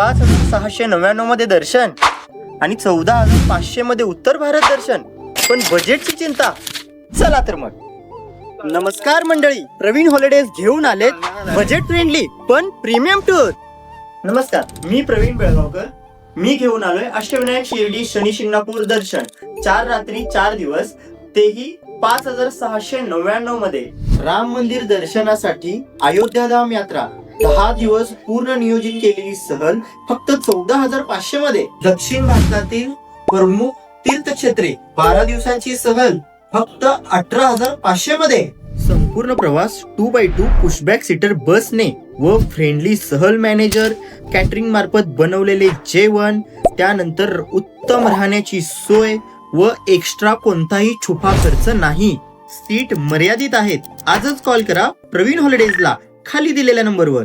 5,699 मध्ये दर्शन आणि 14,500 मध्ये उत्तर भारत दर्शन. पण बजेटची चिंता. चला तर मग. नमस्कार मंडळी, प्रवीण हॉलिडेज घेऊन आलेत बजेट फ्रेंडली पण प्रीमियम टूर. नमस्कार, मी प्रवीण बेळगावकर. मी घेऊन आलोय अष्टविनायक शिर्डी शनी शिंगणापूर दर्शन 4 रात्री 4 दिवस, तेही 5,699 मध्ये. राम मंदिर दर्शनासाठी अयोध्याधाम यात्रा 10 दिवस पूर्ण नियोजित केलेली सहल फक्त 14,500 मध्ये. दक्षिण भारतातील प्रमुख तीर्थक्षेत्रे 12 दिवसांची सहल फक्त 18,500 मध्ये. संपूर्ण प्रवास 2x2 पुशबॅक सीटर बसने व फ्रेंडली सहल मॅनेजर, कॅटरिंग मार्फत बनवलेले जेवण, त्यानंतर उत्तम राहण्याची सोय व एक्स्ट्रा कोणताही छुपा खर्च नाही. सीट मर्यादित आहेत. आजच कॉल करा प्रवीण हॉलिडेजला खाली दिलेल्या नंबरवर.